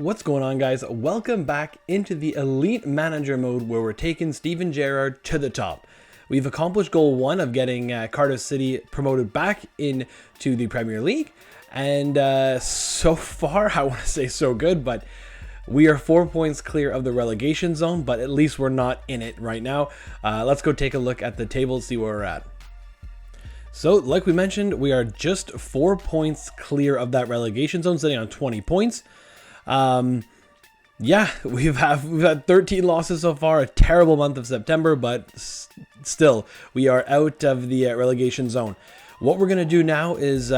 What's going on, guys? Welcome back into the elite manager mode where we're taking Steven Gerrard to the top. We've accomplished goal 1 of getting Cardiff City promoted back into the Premier League. And so far, I want to say so good, but we are 4 points clear of the relegation zone, but at least we're not in it right now. Let's go take a look at the table and see where we're at. So, like we mentioned, we are just 4 points clear of that relegation zone, sitting on 20 points. Yeah, we've had 13 losses so far, a terrible month of September, but still, we are out of the relegation zone. What we're going to do now is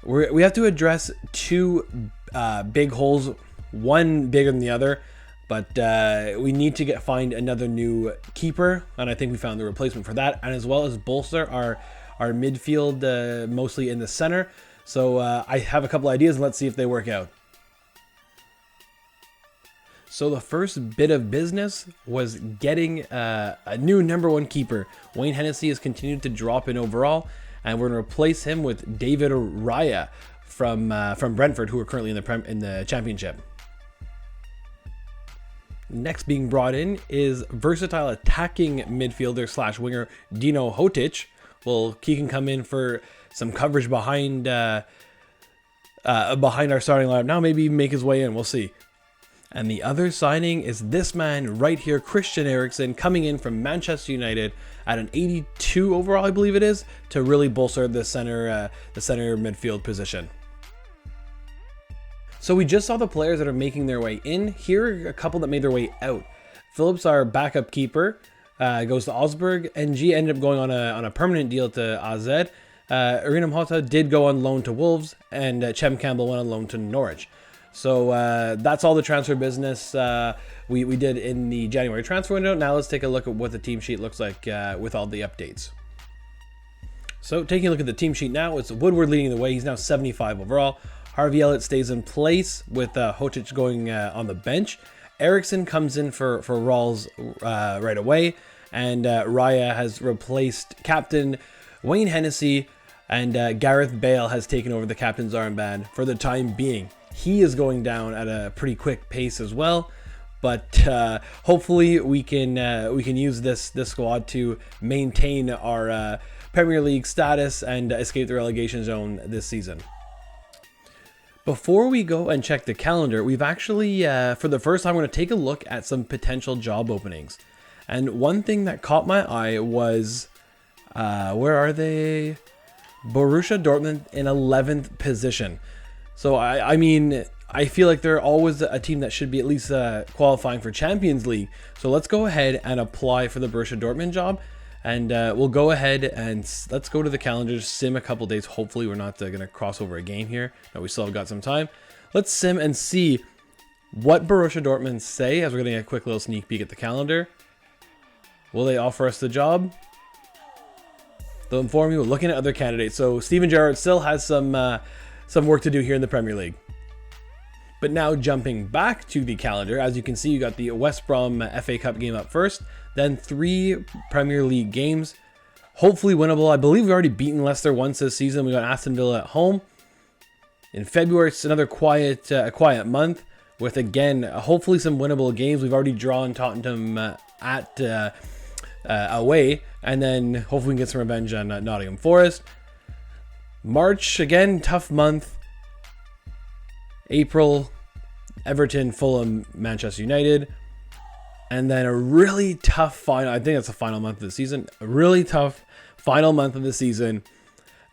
we have to address two big holes, one bigger than the other, but we need to find another new keeper, and I think we found the replacement for that, and as well as bolster our midfield, mostly in the center. So I have a couple ideas, and let's see if they work out. So the first bit of business was getting a new #1 keeper. Wayne Hennessy has continued to drop in overall, and we're going to replace him with David Raya from Brentford, who are currently in the Championship. Next being brought in is versatile attacking midfielder / winger Dino Hotic. Well, he can come in for some coverage behind our starting lineup. Now maybe make his way in. We'll see. And the other signing is this man right here, Christian Eriksen, coming in from Manchester United at an 82 overall, I believe it is, to really bolster the center midfield position. So we just saw the players that are making their way in. Here are a couple that made their way out. Phillips, our backup keeper, goes to Augsburg. NG ended up going on a permanent deal to AZ. Erinam Hota did go on loan to Wolves, and Chem Campbell went on loan to Norwich. So that's all the transfer business we did in the January transfer window. Now let's take a look at what the team sheet looks like with all the updates. So taking a look at the team sheet now, it's Woodward leading the way. He's now 75 overall. Harvey Elliott stays in place with Hotic going on the bench. Eriksen comes in for Rawls right away. And Raya has replaced captain Wayne Hennessy, and Gareth Bale has taken over the captain's armband for the time being. He is going down at a pretty quick pace as well, but hopefully we can use this squad to maintain our Premier League status and escape the relegation zone this season. Before we go and check the calendar, we've actually, for the first time, we're going to take a look at some potential job openings. And one thing that caught my eye was, where are they? Borussia Dortmund in 11th position. So, I mean, I feel like they're always a team that should be at least qualifying for Champions League. So let's go ahead and apply for the Borussia Dortmund job. And we'll go ahead and let's go to the calendar, sim a couple days. Hopefully we're not going to cross over a game here. No, we still have got some time. Let's sim and see what Borussia Dortmund say as we're getting a quick little sneak peek at the calendar. Will they offer us the job? They'll inform you. We're looking at other candidates. So Steven Gerrard still has some work to do here in the Premier League. But now jumping back to the calendar, as you can see, you got the West Brom FA Cup game up first, then 3 Premier League games, hopefully winnable. I believe we've already beaten Leicester once this season. We got Aston Villa at home. In February, it's another quiet month with, again, hopefully some winnable games. We've already drawn Tottenham at away, and then hopefully we can get some revenge on Nottingham Forest. March, again, tough month. April, Everton, Fulham, Manchester United. And then a really tough final, I think that's the final month of the season, a really tough final month of the season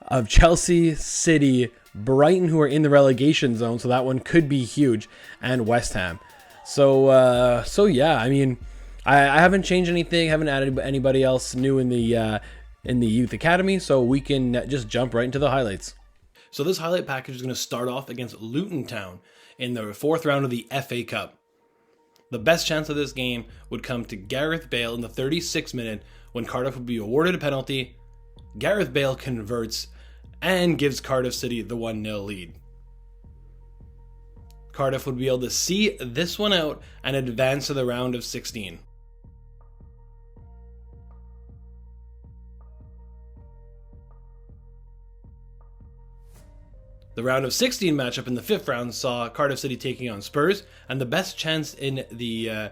of Chelsea, City, Brighton, who are in the relegation zone, so that one could be huge, and West Ham. So yeah, I mean, I haven't changed anything, haven't added anybody else new in the youth academy, so we can just jump right into the highlights. So this highlight package is going to start off against Luton Town in the 4th round of the FA Cup. The best chance of this game would come to Gareth Bale in the 36th minute when Cardiff would be awarded a penalty. Gareth Bale converts and gives Cardiff City the 1-0 lead. Cardiff would be able to see this one out and advance to the round of 16. The round of 16 matchup in the 5th round saw Cardiff City taking on Spurs, and the best chance in the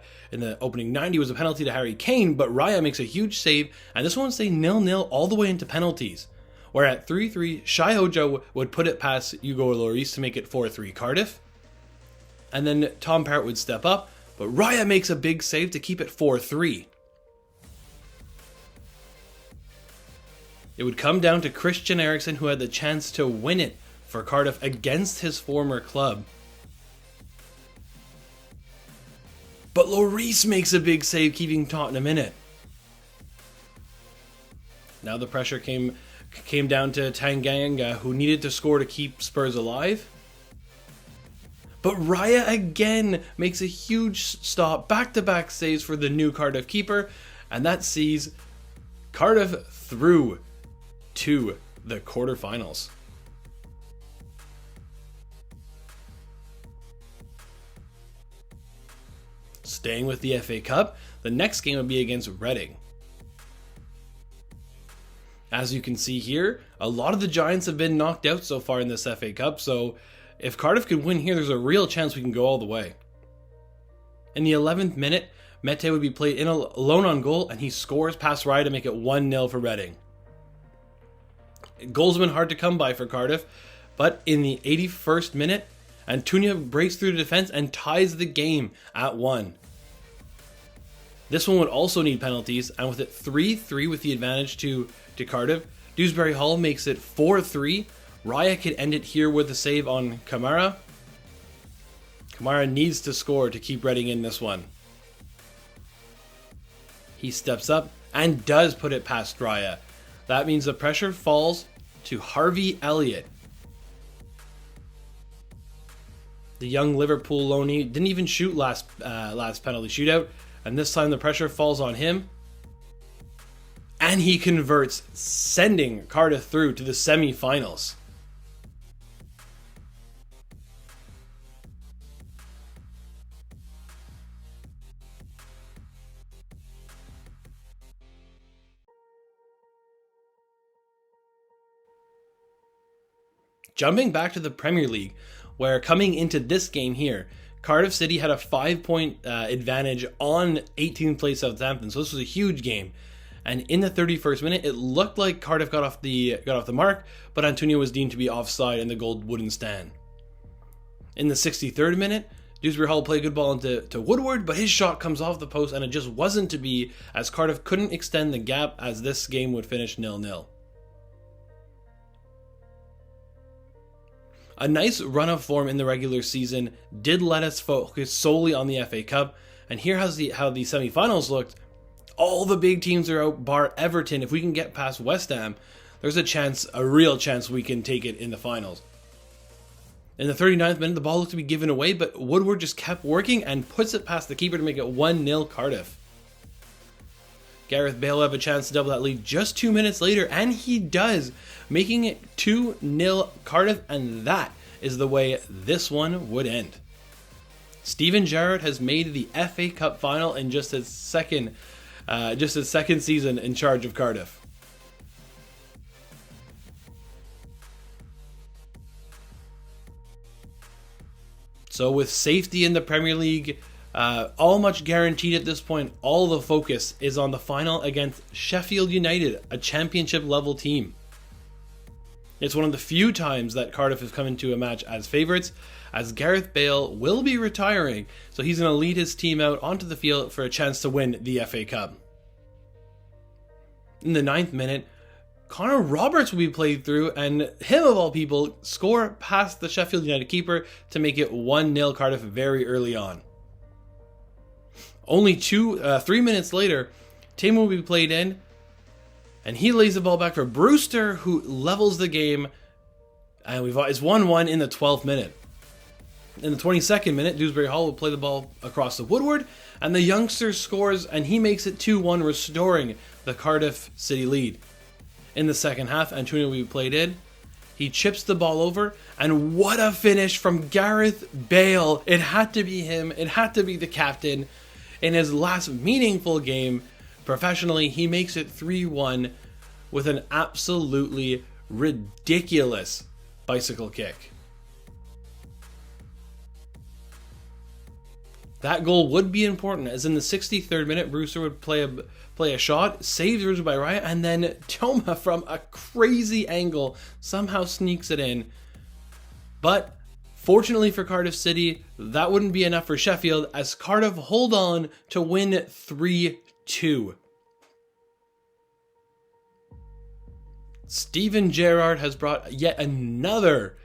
opening 90 was a penalty to Harry Kane, but Raya makes a huge save, and this one would stay 0-0 all the way into penalties. Where at 3-3, Shai Hoja would put it past Hugo Lloris to make it 4-3 Cardiff, and then Tom Parrott would step up, but Raya makes a big save to keep it 4-3. It would come down to Christian Eriksen, who had the chance to win it for Cardiff against his former club. But Lloris makes a big save, keeping Tottenham in it. Now the pressure came down to Tanganga, who needed to score to keep Spurs alive. But Raya again makes a huge stop, back-to-back saves for the new Cardiff keeper, and that sees Cardiff through to the quarterfinals. Staying with the FA Cup, the next game would be against Reading. As you can see here, a lot of the Giants have been knocked out so far in this FA Cup, so if Cardiff can win here, there's a real chance we can go all the way. In the 11th minute, Mete would be played in alone on goal, and he scores past Raya to make it 1-0 for Reading. Goals have been hard to come by for Cardiff, but in the 81st minute, Antonio breaks through the defense and ties the game at 1. This one would also need penalties, and with it 3-3 with the advantage to Cardiff, Dewsbury Hall makes it 4-3. Raya could end it here with a save on Kamara. Kamara needs to score to keep Reading in this one. He steps up and does put it past Raya. That means the pressure falls to Harvey Elliott. The young Liverpool loanee didn't even shoot last penalty shootout, and this time the pressure falls on him. And he converts, sending Cardiff through to the semi-finals. Jumping back to the Premier League, where coming into this game here, Cardiff City had a 5-point advantage on 18th place Southampton, so this was a huge game. And in the 31st minute, it looked like Cardiff got off the mark, but Antonio was deemed to be offside and the goal wouldn't stand. In the 63rd minute, Dewsbury Hall played a good ball into Woodward, but his shot comes off the post and it just wasn't to be, as Cardiff couldn't extend the gap, as this game would finish 0-0. A nice run of form in the regular season did let us focus solely on the FA Cup, and here how the semi-finals looked. All the big teams are out, bar Everton. If we can get past West Ham, there's a real chance we can take it in the finals. In the 39th minute, the ball looked to be given away, but Woodward just kept working and puts it past the keeper to make it 1-0 Cardiff. Gareth Bale will have a chance to double that lead just 2 minutes later, and he does, making it 2-0 Cardiff, and that is the way this one would end. Steven Gerrard has made the FA Cup final in just his second season in charge of Cardiff. So with safety in the Premier League all much guaranteed at this point, all the focus is on the final against Sheffield United, a championship level team. It's one of the few times that Cardiff has come into a match as favourites, as Gareth Bale will be retiring, so he's going to lead his team out onto the field for a chance to win the FA Cup. In the 9th minute, Connor Roberts will be played through, and him of all people score past the Sheffield United keeper to make it 1-0 Cardiff very early on. Only 3 minutes later, Tamer will be played in, and he lays the ball back for Brewster, who levels the game, and it's 1-1 in the 12th minute. In the 22nd minute, Dewsbury Hall will play the ball across to Woodward, and the youngster scores, and he makes it 2-1, restoring the Cardiff City lead. In the second half, Antonio will be played in. He chips the ball over, and what a finish from Gareth Bale. It had to be him. It had to be the captain. In his last meaningful game professionally, he makes it 3-1 with an absolutely ridiculous bicycle kick. that goal would be important, as in the 63rd minute, Brewster would play a shot, saved originally by Raya, and then Toma from a crazy angle somehow sneaks it in. But fortunately for Cardiff City, that wouldn't be enough for Sheffield, as Cardiff hold on to win 3-2. Steven Gerrard has brought yet another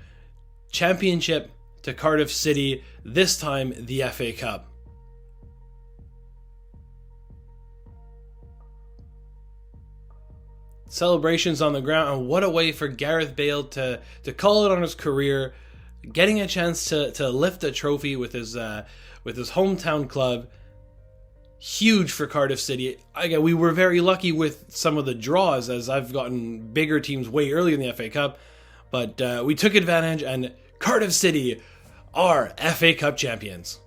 championship to Cardiff City, this time the FA Cup. Celebrations on the ground, and what a way for Gareth Bale to call it on his career, getting a chance to lift a trophy with his hometown club. Huge for Cardiff City. Again, we were very lucky with some of the draws, as I've gotten bigger teams way early in the FA Cup, but we took advantage, and Cardiff City are FA Cup champions.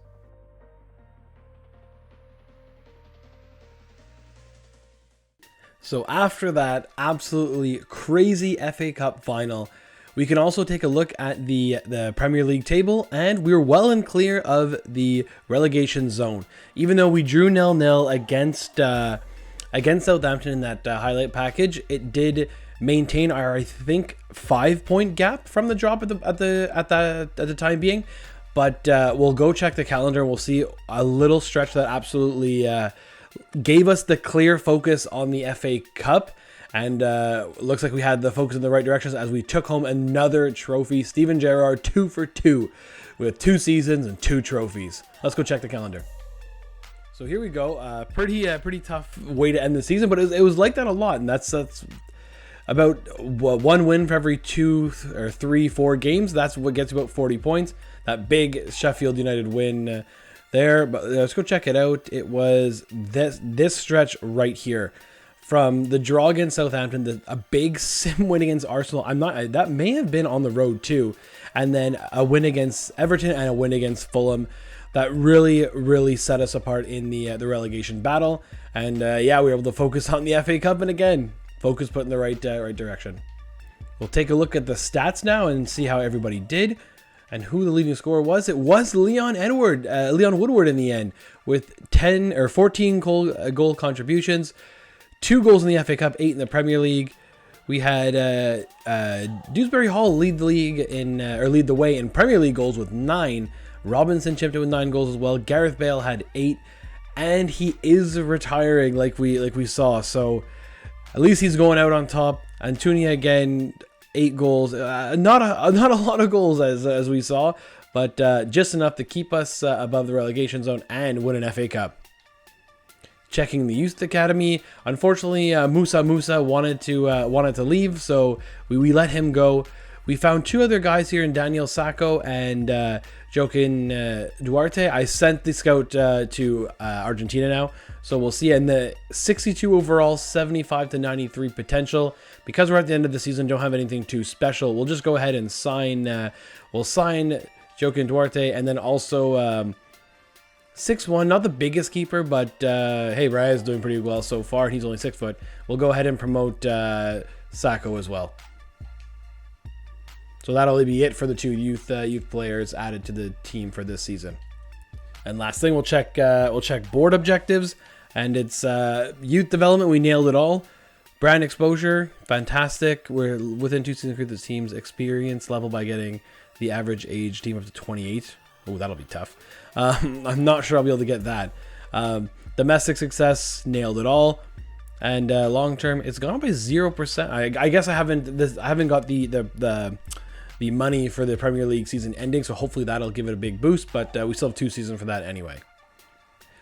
So after that absolutely crazy FA Cup final, we can also take a look at the Premier League table, and we're well and clear of the relegation zone. Even though we drew 0-0 against Southampton in that highlight package, it did maintain our, I think, 5-point gap from the drop at the time being. But we'll go check the calendar, and we'll see a little stretch that absolutely gave us the clear focus on the FA Cup. And looks like we had the focus in the right directions, as we took home another trophy. Steven Gerrard, 2 for 2, with 2 seasons and 2 trophies. Let's go check the calendar. So here we go. Pretty tough way to end the season, but it was like that a lot, and that's about 1 win for every 2 or 3, 4 games. That's what gets you about 40 points. That big Sheffield United win there. But let's go check it out. It was this stretch right here. From the draw against Southampton, a big sim win against Arsenal. That may have been on the road too, and then a win against Everton and a win against Fulham. That really set us apart in the relegation battle. And yeah, we were able to focus on the FA Cup, and again, focus put in the right direction. We'll take a look at the stats now and see how everybody did, and who the leading scorer was. It was Leon Woodward in the end, with 14 goal contributions. 2 goals in the FA Cup, 8 in the Premier League. We had Dewsbury Hall lead the way in Premier League goals with 9. Robinson chipped in with 9 goals as well. Gareth Bale had 8, and he is retiring like we saw. So at least he's going out on top. Antunia again, 8 goals. Not a lot of goals as we saw, but just enough to keep us above the relegation zone and win an FA Cup. Checking the youth academy, unfortunately, Musa wanted to leave, so we let him go. We found 2 other guys here in Daniel Sacco and Joaquin Duarte. I sent the scout to Argentina now, so we'll see. And the 62 overall, 75 to 93 potential. Because we're at the end of the season, don't have anything too special. We'll just go ahead and sign. We'll sign Joaquin Duarte, and then also 6'1", not the biggest keeper, but hey, Raya is doing pretty well so far. He's only 6 foot. We'll go ahead and promote Sacco as well. So that'll be it for the 2 youth players added to the team for this season. And last thing, we'll check board objectives, and it's youth development. We nailed it all. Brand exposure, fantastic. We're within 2 seasons of the team's experience level by getting the average age team up to 28. Oh, that'll be tough. I'm not sure I'll be able to get that. Domestic success, nailed it all. And long term, it's gone up by 0%. I guess I haven't got the money for the Premier League season ending, so hopefully that'll give it a big boost. But we still have 2 seasons for that anyway.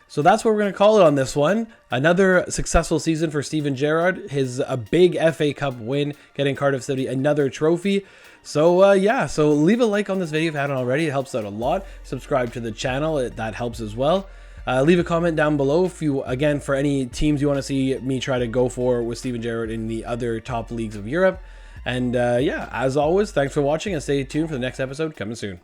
So that's what we're going to call it on this one. Another successful season for Steven Gerrard. A big FA Cup win, getting Cardiff City another trophy. So yeah, so leave a like on this video if you haven't already. It helps out a lot. Subscribe to the channel. That helps as well. Leave a comment down below for any teams you want to see me try to go for with Steven Gerrard in the other top leagues of Europe. And yeah, as always, thanks for watching, and stay tuned for the next episode coming soon.